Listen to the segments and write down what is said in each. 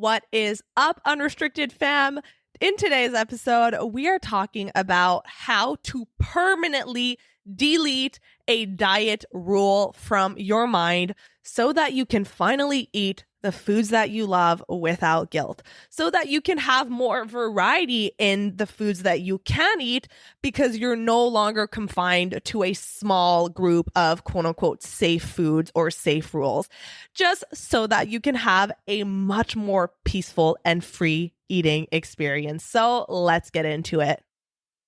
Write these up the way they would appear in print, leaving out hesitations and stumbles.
What is up, unrestricted fam? In today's episode, we are talking about how to permanently delete a diet rule from your mind so that you can finally eat the foods that you love without guilt, so that you can have more variety in the foods that you can eat because you're no longer confined to a small group of quote unquote safe foods or safe rules, just so that you can have a much more peaceful and free eating experience. So let's get into it.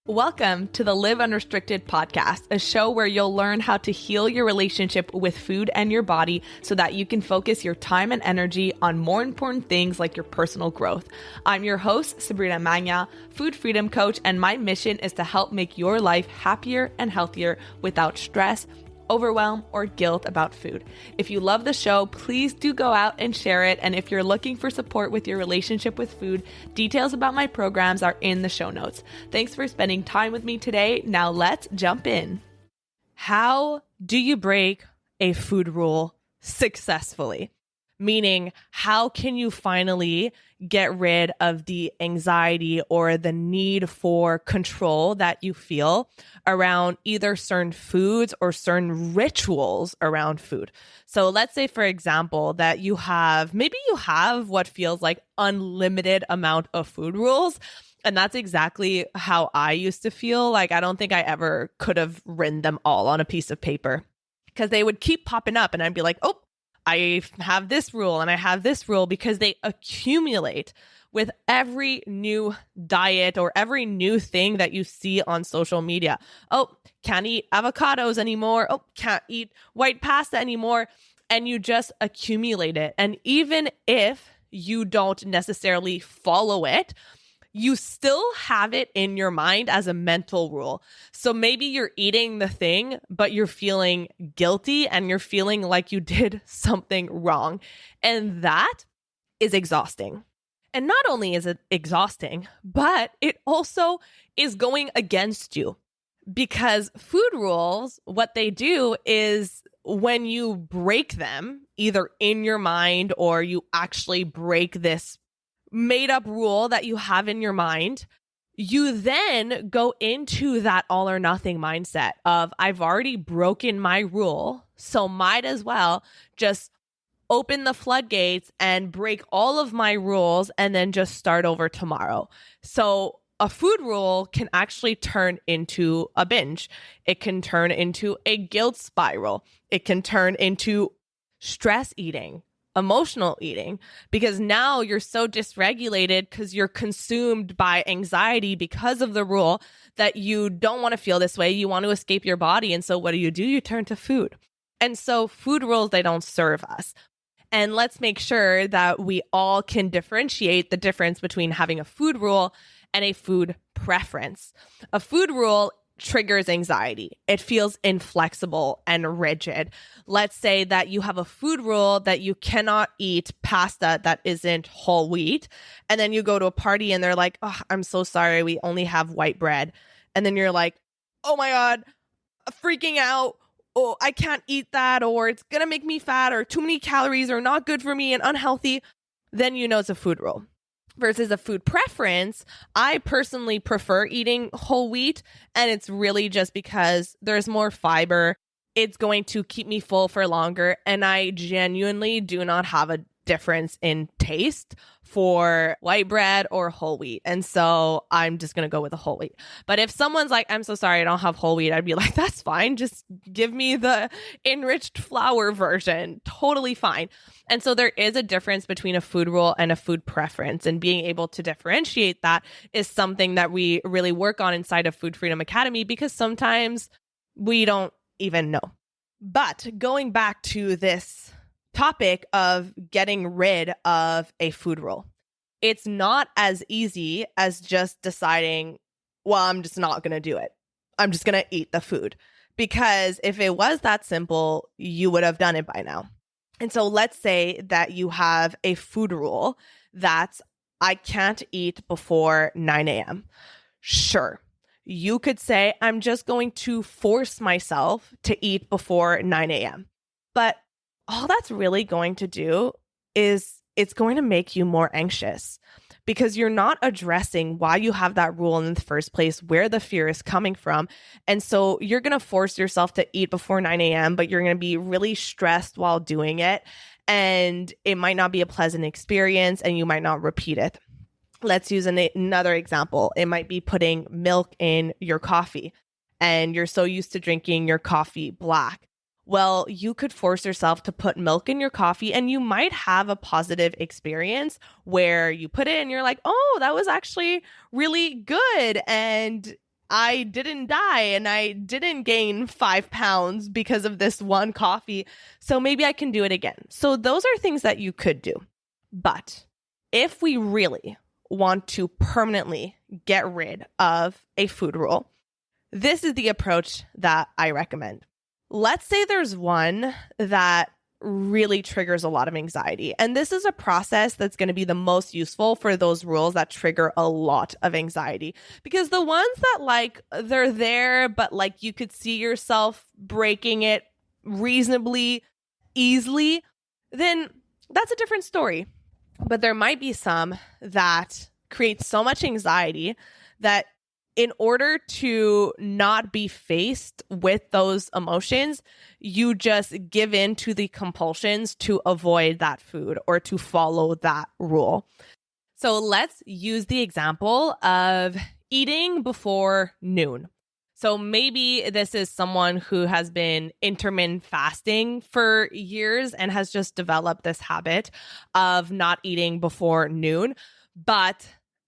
Welcome to the Live Unrestricted podcast, a show where you'll learn how to heal your relationship with food and your body so that you can focus your time and energy on more important things like your personal growth. I'm your host, Sabrina Magna, food freedom coach, and my mission is to help make your life happier and healthier without stress, overwhelm, or guilt about food. If you love the show, please do go out and share it. And if you're looking for support with your relationship with food, details about my programs are in the show notes. Thanks for spending time with me today. Now let's jump in. How do you break a food rule successfully? Meaning, how can you finally get rid of the anxiety or the need for control that you feel around either certain foods or certain rituals around food? So let's say, for example, that you have what feels like unlimited amount of food rules. And that's exactly how I used to feel. Like, I don't think I ever could have written them all on a piece of paper because they would keep popping up and I'd be like, oh, I have this rule and I have this rule, because they accumulate with every new diet or every new thing that you see on social media. Oh, can't eat avocados anymore. Oh, can't eat white pasta anymore. And you just accumulate it. And even if you don't necessarily follow it, you still have it in your mind as a mental rule. So maybe you're eating the thing, but you're feeling guilty and you're feeling like you did something wrong. And that is exhausting. And not only is it exhausting, but it also is going against you, because food rules, what they do is when you break them, either in your mind or you actually break this made up rule that you have in your mind, you then go into that all or nothing mindset of, I've already broken my rule, so might as well just open the floodgates and break all of my rules and then just start over tomorrow. So a food rule can actually turn into a binge. It can turn into a guilt spiral. It can turn into stress eating, emotional eating, because now you're so dysregulated because you're consumed by anxiety because of the rule that you don't want to feel this way. You want to escape your body. And so what do? You turn to food. And so food rules, they don't serve us. And let's make sure that we all can differentiate the difference between having a food rule and a food preference. A food rule triggers anxiety. It feels inflexible and rigid. Let's say that you have a food rule that you cannot eat pasta that isn't whole wheat. And then you go to a party and they're like, oh, I'm so sorry, we only have white bread. And then you're like, oh my God, freaking out. Oh, I can't eat that, or it's going to make me fat, or too many calories, or not good for me and unhealthy. Then you know it's a food rule. Versus a food preference, I personally prefer eating whole wheat, and it's really just because there's more fiber. It's going to keep me full for longer, and I genuinely do not have a difference in taste for white bread or whole wheat. And so I'm just going to go with the whole wheat. But if someone's like, I'm so sorry, I don't have whole wheat, I'd be like, that's fine. Just give me the enriched flour version. Totally fine. And so there is a difference between a food rule and a food preference. And being able to differentiate that is something that we really work on inside of Food Freedom Academy, because sometimes we don't even know. But going back to this topic of getting rid of a food rule, it's not as easy as just deciding, well, I'm just not going to do it. I'm just going to eat the food. Because if it was that simple, you would have done it by now. And so let's say that you have a food rule that's, I can't eat before 9 a.m. Sure, you could say, I'm just going to force myself to eat before 9 a.m. But all that's really going to do is it's going to make you more anxious because you're not addressing why you have that rule in the first place, where the fear is coming from. And so you're going to force yourself to eat before 9 a.m., but you're going to be really stressed while doing it. And it might not be a pleasant experience and you might not repeat it. Let's use another example. It might be putting milk in your coffee and you're so used to drinking your coffee black. Well, you could force yourself to put milk in your coffee and you might have a positive experience where you put it and you're like, oh, that was actually really good. And I didn't die and I didn't gain 5 pounds because of this one coffee. So maybe I can do it again. So those are things that you could do. But if we really want to permanently get rid of a food rule, this is the approach that I recommend. Let's say there's one that really triggers a lot of anxiety. And this is a process that's going to be the most useful for those rules that trigger a lot of anxiety. Because the ones that they're there, but you could see yourself breaking it reasonably easily, then that's a different story. But there might be some that create so much anxiety that in order to not be faced with those emotions, you just give in to the compulsions to avoid that food or to follow that rule. So let's use the example of eating before noon. So maybe this is someone who has been intermittent fasting for years and has just developed this habit of not eating before noon, but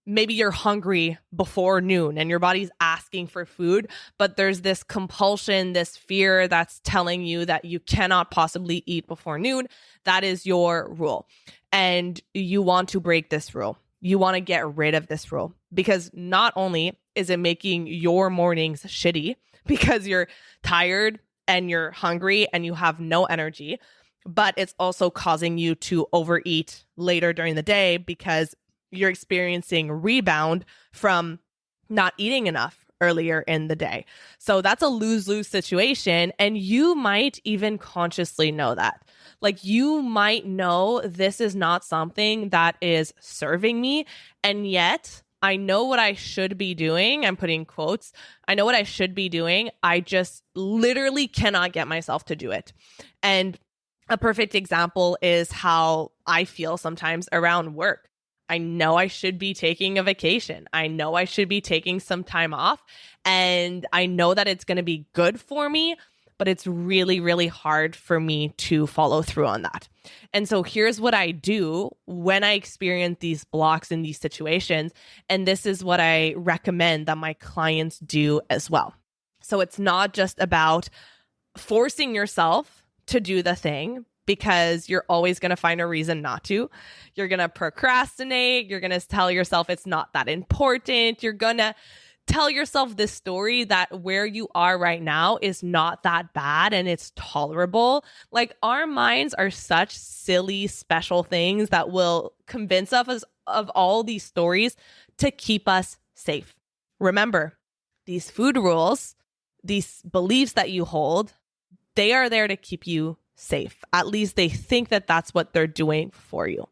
maybe you're hungry before noon and your body's asking for food, but there's this compulsion, this fear that's telling you that you cannot possibly eat before noon. That is your rule. And you want to break this rule. You want to get rid of this rule because not only is it making your mornings shitty because you're tired and you're hungry and you have no energy, but it's also causing you to overeat later during the day because you're experiencing rebound from not eating enough earlier in the day. So that's a lose-lose situation. And you might even consciously know that. You might know this is not something that is serving me. And yet I know what I should be doing. I'm putting quotes. I know what I should be doing. I just literally cannot get myself to do it. And a perfect example is how I feel sometimes around work. I know I should be taking a vacation. I know I should be taking some time off. And I know that it's going to be good for me, but it's really, really hard for me to follow through on that. And so here's what I do when I experience these blocks in these situations. And this is what I recommend that my clients do as well. So it's not just about forcing yourself to do the thing, because you're always going to find a reason not to. You're going to procrastinate. You're going to tell yourself it's not that important. You're going to tell yourself this story that where you are right now is not that bad and it's tolerable. Our minds are such silly, special things that will convince us of all these stories to keep us safe. Remember, these food rules, these beliefs that you hold, they are there to keep you safe. At least they think that that's what they're doing for you.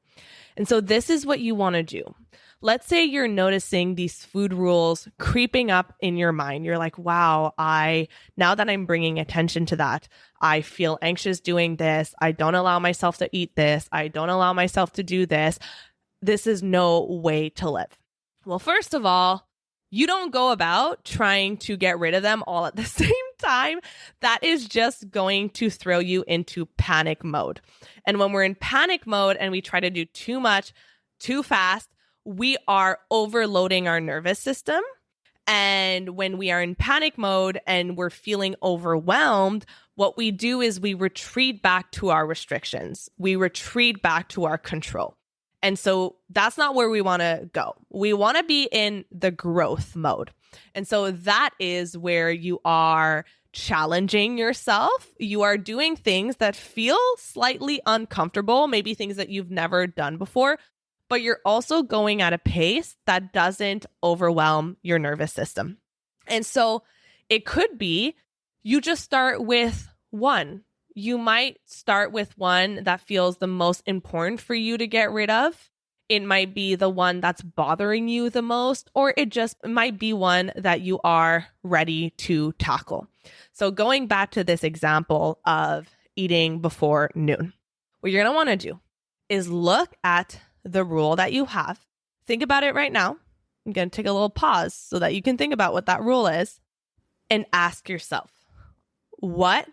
And so this is what you want to do. Let's say you're noticing these food rules creeping up in your mind. You're like, wow, now that I'm bringing attention to that, I feel anxious doing this. I don't allow myself to eat this. I don't allow myself to do this. This is no way to live. Well, first of all, you don't go about trying to get rid of them all at the same time. That is just going to throw you into panic mode. And when we're in panic mode and we try to do too much, too fast, we are overloading our nervous system. And when we are in panic mode and we're feeling overwhelmed, what we do is we retreat back to our restrictions. We retreat back to our control. And so that's not where we want to go. We want to be in the growth mode. And so that is where you are challenging yourself. You are doing things that feel slightly uncomfortable, maybe things that you've never done before, but you're also going at a pace that doesn't overwhelm your nervous system. And so it could be you just start with one. You might start with one that feels the most important for you to get rid of. It might be the one that's bothering you the most, or it just might be one that you are ready to tackle. So going back to this example of eating before noon, what you're going to want to do is look at the rule that you have. Think about it right now. I'm going to take a little pause so that you can think about what that rule is and ask yourself, what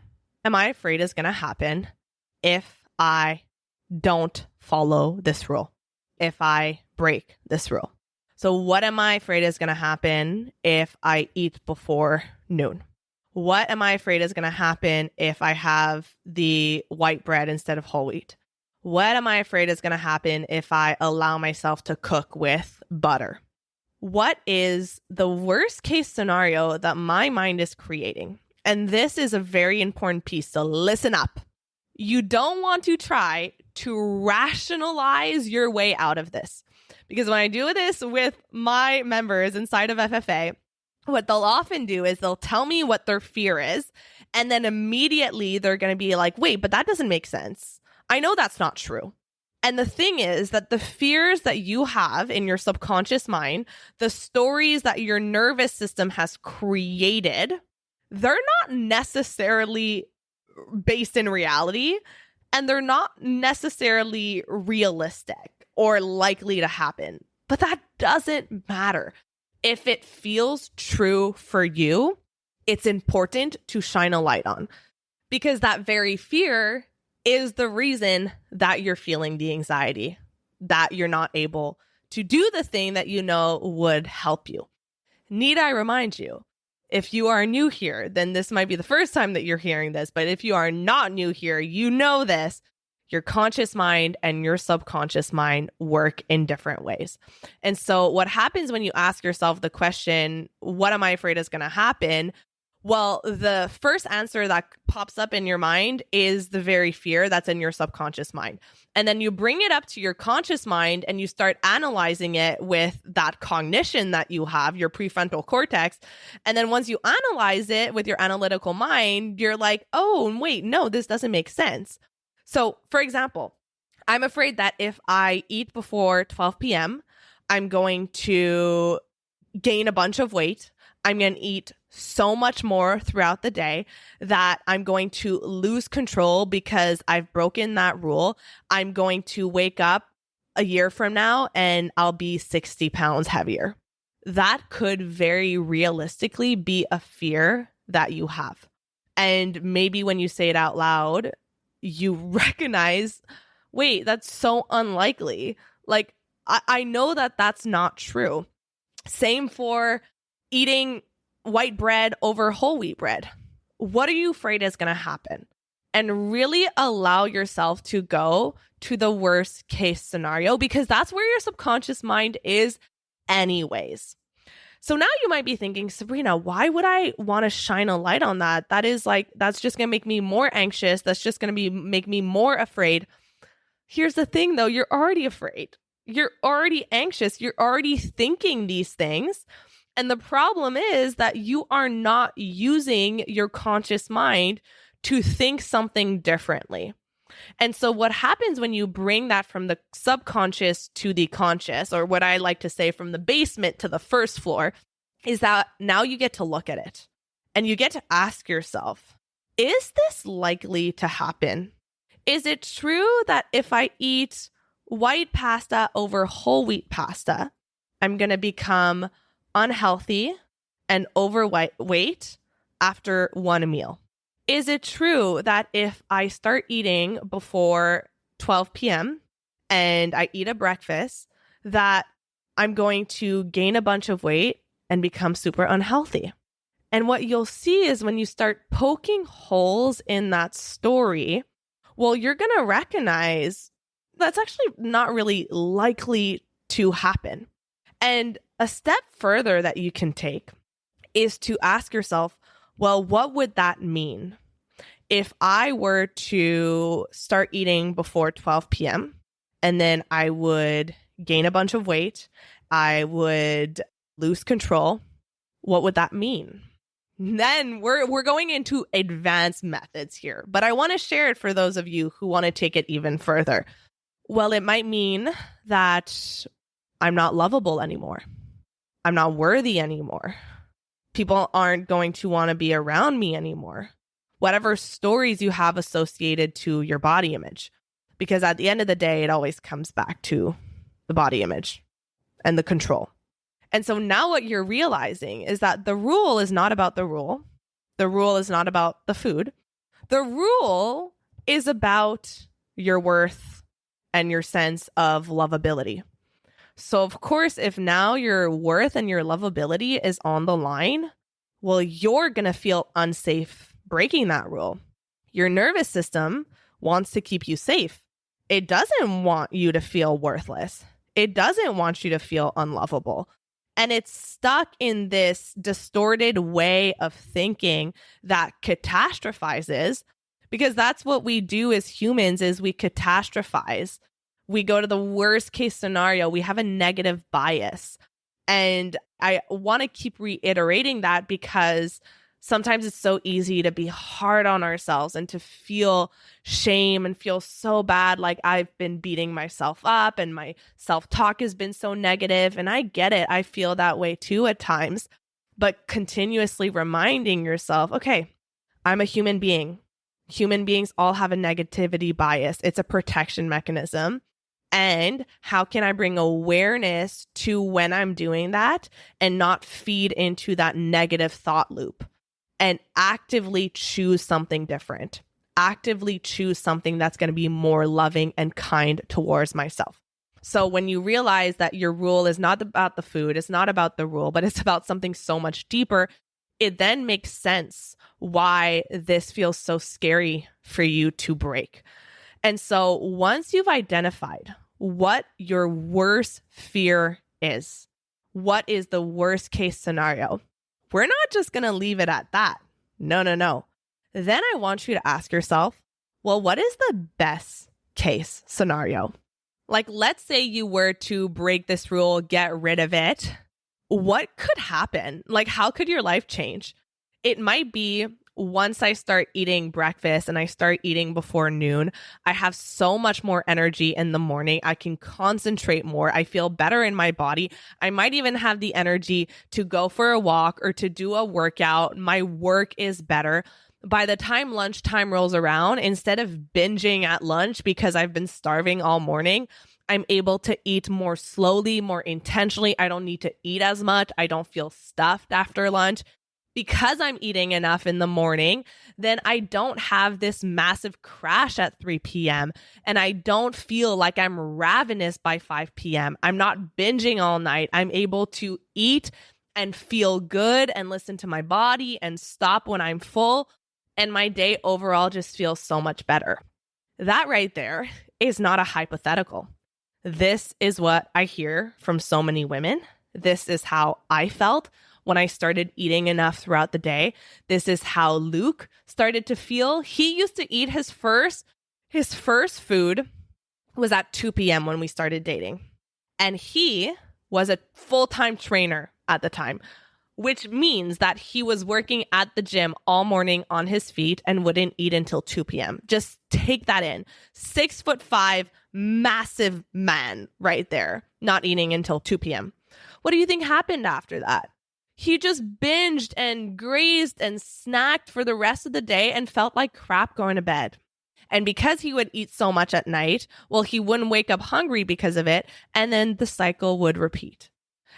am I afraid is going to happen if I don't follow this rule? If I break this rule? So what am I afraid is going to happen if I eat before noon? What am I afraid is going to happen if I have the white bread instead of whole wheat? What am I afraid is going to happen if I allow myself to cook with butter? What is the worst case scenario that my mind is creating? And this is a very important piece, so listen up. You don't want to try to rationalize your way out of this. Because when I do this with my members inside of FFA, what they'll often do is they'll tell me what their fear is, and then immediately they're going to be like, wait, but that doesn't make sense. I know that's not true. And the thing is that the fears that you have in your subconscious mind, the stories that your nervous system has created, they're not necessarily based in reality, and they're not necessarily realistic or likely to happen. But that doesn't matter. If it feels true for you, it's important to shine a light on, because that very fear is the reason that you're feeling the anxiety, that you're not able to do the thing that you know would help you. Need I remind you, if you are new here, then this might be the first time that you're hearing this, but if you are not new here, you know this. Your conscious mind and your subconscious mind work in different ways. And so what happens when you ask yourself the question, what am I afraid is going to happen? Well, the first answer that pops up in your mind is the very fear that's in your subconscious mind. And then you bring it up to your conscious mind and you start analyzing it with that cognition that you have, your prefrontal cortex. And then once you analyze it with your analytical mind, you're like, oh, wait, no, this doesn't make sense. So, for example, I'm afraid that if I eat before 12 p.m., I'm going to gain a bunch of weight. I'm going to eat so much more throughout the day that I'm going to lose control because I've broken that rule. I'm going to wake up a year from now and I'll be 60 pounds heavier. That could very realistically be a fear that you have. And maybe when you say it out loud, you recognize, wait, that's so unlikely. Like, I know that that's not true. Same for eating white bread over whole wheat bread. What are you afraid is going to happen? And really allow yourself to go to the worst case scenario, because that's where your subconscious mind is anyways. So now you might be thinking, Sabrina, why would I want to shine a light on that? That's just going to make me more anxious. That's just going to make me more afraid. Here's the thing though, you're already afraid. You're already anxious. You're already thinking these things. And the problem is that you are not using your conscious mind to think something differently. And so what happens when you bring that from the subconscious to the conscious, or what I like to say from the basement to the first floor, is that now you get to look at it and you get to ask yourself, is this likely to happen? Is it true that if I eat white pasta over whole wheat pasta, I'm going to become unhealthy and overweight after one meal? Is it true that if I start eating before 12 p.m. and I eat a breakfast, that I'm going to gain a bunch of weight and become super unhealthy? And what you'll see is when you start poking holes in that story, well, you're going to recognize that's actually not really likely to happen. And a step further that you can take is to ask yourself, well, what would that mean if I were to start eating before 12 p.m. and then I would gain a bunch of weight, I would lose control? What would that mean? Then we're going into advanced methods here, but I want to share it for those of you who want to take it even further. Well, it might mean that I'm not lovable anymore. I'm not worthy anymore. People aren't going to want to be around me anymore. Whatever stories you have associated to your body image, because at the end of the day, it always comes back to the body image and the control. And so now what you're realizing is that the rule is not about the rule. The rule is not about the food. The rule is about your worth and your sense of lovability. So of course, if now your worth and your lovability is on the line, well, you're going to feel unsafe breaking that rule. Your nervous system wants to keep you safe. It doesn't want you to feel worthless. It doesn't want you to feel unlovable. And it's stuck in this distorted way of thinking that catastrophizes, because that's what we do as humans is we catastrophize. We go to the worst case scenario. We have a negative bias. And I want to keep reiterating that because sometimes it's so easy to be hard on ourselves and to feel shame and feel so bad, like I've been beating myself up and my self-talk has been so negative. And I get it. I feel that way too at times. But continuously reminding yourself, okay, I'm a human being. Human beings all have a negativity bias. It's a protection mechanism. And how can I bring awareness to when I'm doing that and not feed into that negative thought loop? And actively choose something different. Actively choose something that's going to be more loving and kind towards myself. So when you realize that your rule is not about the food, it's not about the rule, but it's about something so much deeper, it then makes sense why this feels so scary for you to break. And so once you've identified what your worst fear is, what is the worst case scenario, we're not just going to leave it at that. No. Then I want you to ask yourself, well, what is the best case scenario? Like, let's say you were to break this rule, get rid of it. What could happen? Like, how could your life change? It might be once I start eating breakfast and I start eating before noon, I have so much more energy in the morning. I can concentrate more. I feel better in my body. I might even have the energy to go for a walk or to do a workout. My work is better. By the time lunchtime rolls around, instead of binging at lunch because I've been starving all morning, I'm able to eat more slowly, more intentionally. I don't need to eat as much. I don't feel stuffed after lunch. Because I'm eating enough in the morning, then I don't have this massive crash at 3 p.m. and I don't feel like I'm ravenous by 5 p.m. I'm not binging all night. I'm able to eat and feel good and listen to my body and stop when I'm full. And my day overall just feels so much better. That right there is not a hypothetical. This is what I hear from so many women. This is how I felt when I started eating enough throughout the day. This is how Luke started to feel. He used to eat his first food was at 2 p.m. when we started dating. And he was a full-time trainer at the time, which means that he was working at the gym all morning on his feet and wouldn't eat until 2 p.m. Just take that in. 6'5", massive man right there, not eating until 2 p.m. What do you think happened after that? He just binged and grazed and snacked for the rest of the day and felt like crap going to bed. And because he would eat so much at night, well, he wouldn't wake up hungry because of it. And then the cycle would repeat.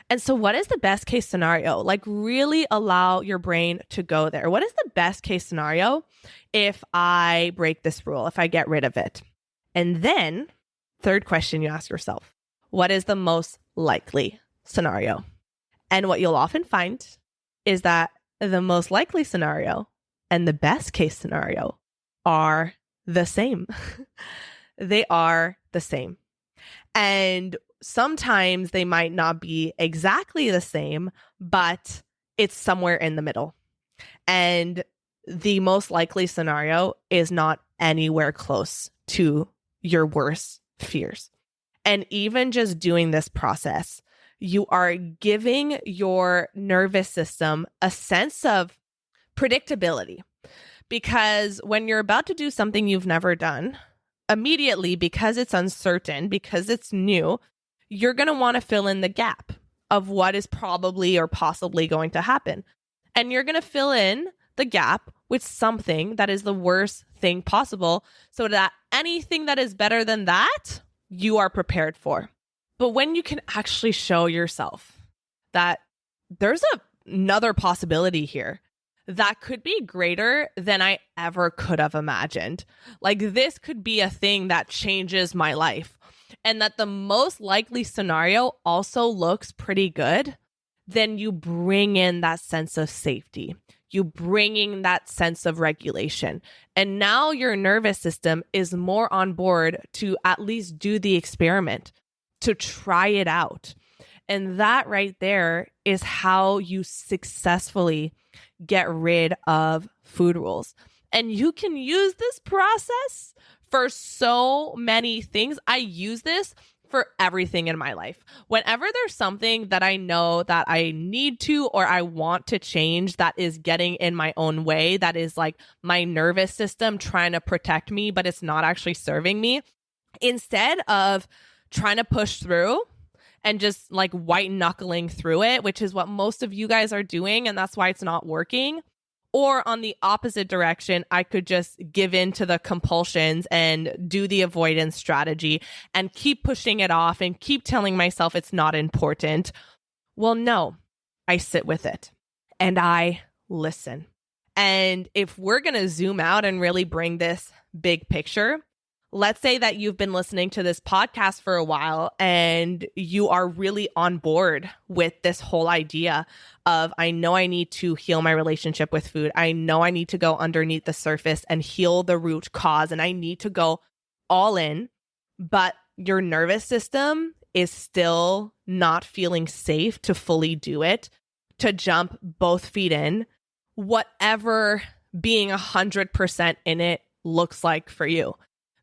And so what is the best case scenario? Like, really allow your brain to go there. What is the best case scenario if I break this rule, if I get rid of it? And then, third question you ask yourself, what is the most likely scenario? And what you'll often find is that the most likely scenario and the best case scenario are the same. They are the same. And sometimes they might not be exactly the same, but it's somewhere in the middle. And the most likely scenario is not anywhere close to your worst fears. And even just doing this process, you are giving your nervous system a sense of Predictability. Because when you're about to do something you've never done, immediately, because it's uncertain, because it's new, you're going to want to fill in the gap of what is probably or possibly going to happen. And you're going to fill in the gap with something that is the worst thing possible so that anything that is better than that, you are prepared for. But when you can actually show yourself that there's another possibility here that could be greater than I ever could have imagined. Like, this could be a thing that changes my life, and that the most likely scenario also looks pretty good, then you bring in that sense of safety. You bring in that sense of regulation. And now your nervous system is more on board to at least do the experiment, to try it out. And that right there is how you successfully get rid of food rules. And you can use this process for so many things. I use this for everything in my life. Whenever there's something that I know that I need to or I want to change that is getting in my own way, that is like my nervous system trying to protect me, but it's not actually serving me, instead of trying to push through and just like white knuckling through it, which is what most of you guys are doing, and that's why it's not working. Or on the opposite direction, I could just give in to the compulsions and do the avoidance strategy and keep pushing it off and keep telling myself it's not important. Well, no, I sit with it and I listen. And if we're going to zoom out and really bring this big picture, let's say that you've been listening to this podcast for a while and you are really on board with this whole idea of, I know I need to heal my relationship with food. I know I need to go underneath the surface and heal the root cause, and I need to go all in, but your nervous system is still not feeling safe to fully do it, to jump both feet in, whatever being 100% in it looks like for you.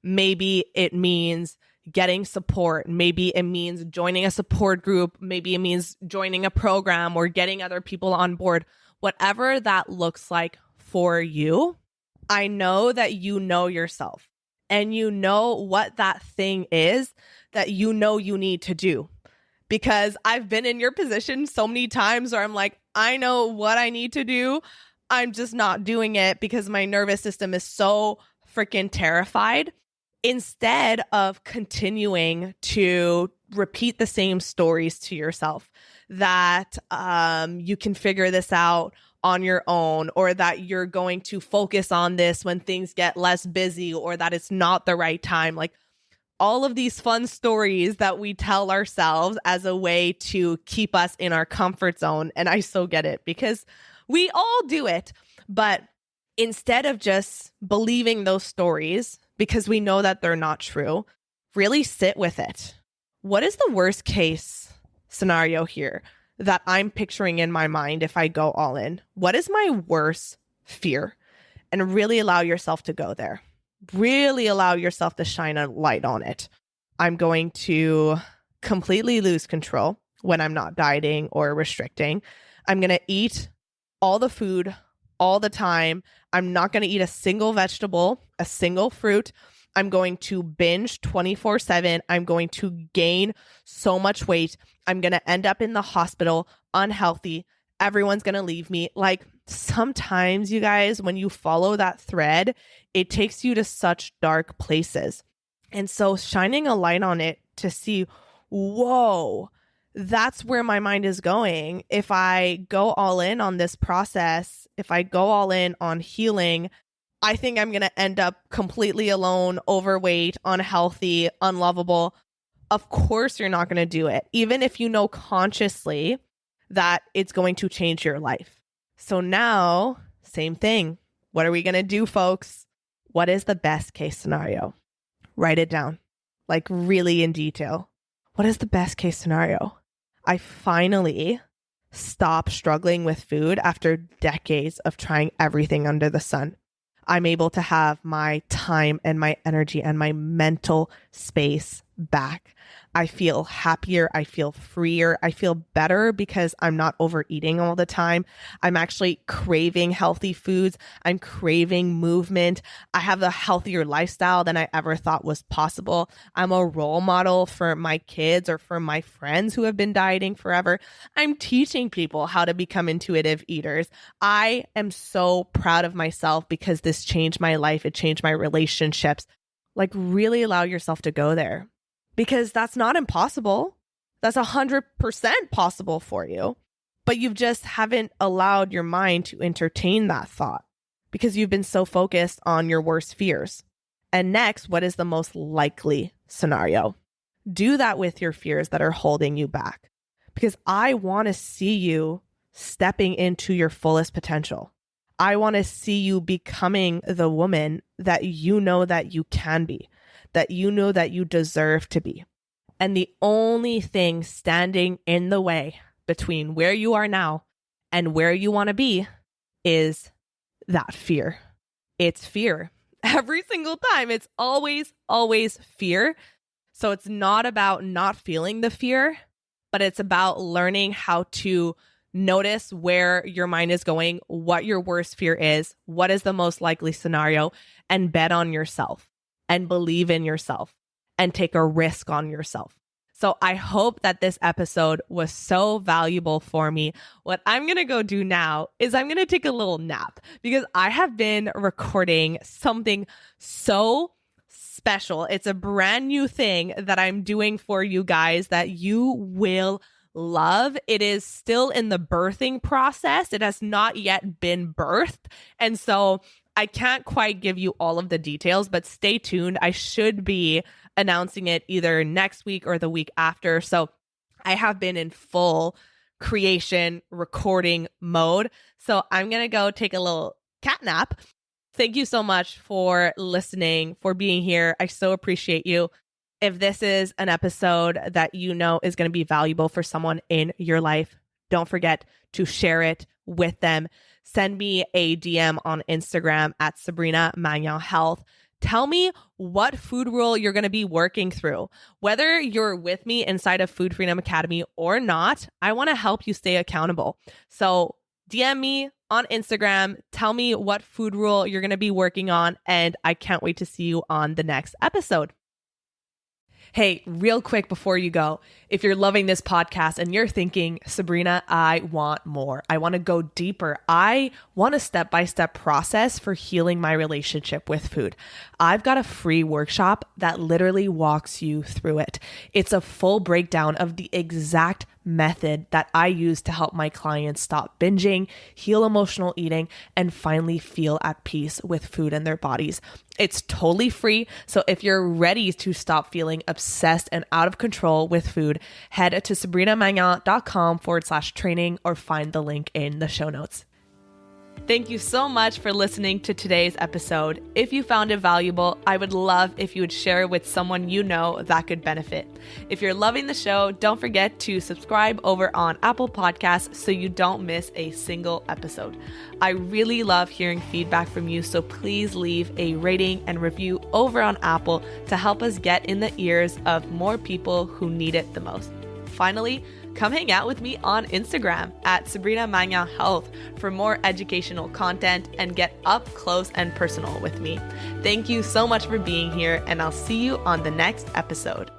Maybe it means getting support. Maybe it means joining a support group. Maybe it means joining a program or getting other people on board. Whatever that looks like for you, I know that you know yourself and you know what that thing is that you know you need to do. Because I've been in your position so many times where I'm like, I know what I need to do. I'm just not doing it because my nervous system is so freaking terrified. Instead of continuing to repeat the same stories to yourself that you can figure this out on your own, or that you're going to focus on this when things get less busy, or that it's not the right time. Like all of these fun stories that we tell ourselves as a way to keep us in our comfort zone. And I so get it because we all do it. But instead of just believing those stories, because we know that they're not true, really sit with it. What is the worst case scenario here that I'm picturing in my mind if I go all in? What is my worst fear? And really allow yourself to go there. Really allow yourself to shine a light on it. I'm going to completely lose control when I'm not dieting or restricting. I'm going to eat all the food all the time. I'm not going to eat a single vegetable, a single fruit. I'm going to binge 24/7. I'm going to gain so much weight. I'm going to end up in the hospital unhealthy. Everyone's going to leave me. Like sometimes, you guys, when you follow that thread, it takes you to such dark places. And so shining a light on it to see, whoa, that's where my mind is going. If I go all in on this process, if I go all in on healing, I think I'm going to end up completely alone, overweight, unhealthy, unlovable. Of course, you're not going to do it, even if you know consciously that it's going to change your life. So now, same thing. What are we going to do, folks? What is the best case scenario? Write it down, like really in detail. What is the best case scenario? I finally stopped struggling with food after decades of trying everything under the sun. I'm able to have my time and my energy and my mental space back. I feel happier. I feel freer. I feel better because I'm not overeating all the time. I'm actually craving healthy foods. I'm craving movement. I have a healthier lifestyle than I ever thought was possible. I'm a role model for my kids or for my friends who have been dieting forever. I'm teaching people how to become intuitive eaters. I am so proud of myself because this changed my life. It changed my relationships. Like, really allow yourself to go there because that's not impossible. That's 100% possible for you, but you just haven't allowed your mind to entertain that thought because you've been so focused on your worst fears. And next, what is the most likely scenario? Do that with your fears that are holding you back because I want to see you stepping into your fullest potential. I want to see you becoming the woman that you know that you can be, that you know that you deserve to be. And the only thing standing in the way between where you are now and where you want to be is that fear. It's fear. Every single time. It's always, always fear. So it's not about not feeling the fear, but it's about learning how to notice where your mind is going, what your worst fear is, what is the most likely scenario, and bet on yourself and believe in yourself and take a risk on yourself. So I hope that this episode was so valuable for me. What I'm going to go do now is I'm going to take a little nap because I have been recording something so special. It's a brand new thing that I'm doing for you guys that you will love. It is still in the birthing process. It has not yet been birthed. And so I can't quite give you all of the details, but stay tuned. I should be announcing it either next week or the week after. So I have been in full creation recording mode. So I'm going to go take a little cat nap. Thank you so much for listening, for being here. I so appreciate you. If this is an episode that you know is going to be valuable for someone in your life, don't forget to share it with them. Send me a DM on Instagram at Sabrina Magnan Health. Tell me what food rule you're going to be working through. Whether you're with me inside of Food Freedom Academy or not, I want to help you stay accountable. So DM me on Instagram. Tell me what food rule you're going to be working on, and I can't wait to see you on the next episode. Hey, real quick before you go, if you're loving this podcast and you're thinking, Sabrina, I want more. I want to go deeper. I want a step-by-step process for healing my relationship with food. I've got a free workshop that literally walks you through it. It's a full breakdown of the exact method that I use to help my clients stop binging, heal emotional eating, and finally feel at peace with food in their bodies. It's totally free. So if you're ready to stop feeling obsessed and out of control with food, head to sabrinamagnan.com/training or find the link in the show notes. Thank you so much for listening to today's episode. If you found it valuable, I would love if you would share it with someone you know that could benefit. If you're loving the show, don't forget to subscribe over on Apple Podcasts so you don't miss a single episode. I really love hearing feedback from you, so please leave a rating and review over on Apple to help us get in the ears of more people who need it the most. Finally, come hang out with me on Instagram at Sabrina Magnan Health for more educational content and get up close and personal with me. Thank you so much for being here, and I'll see you on the next episode.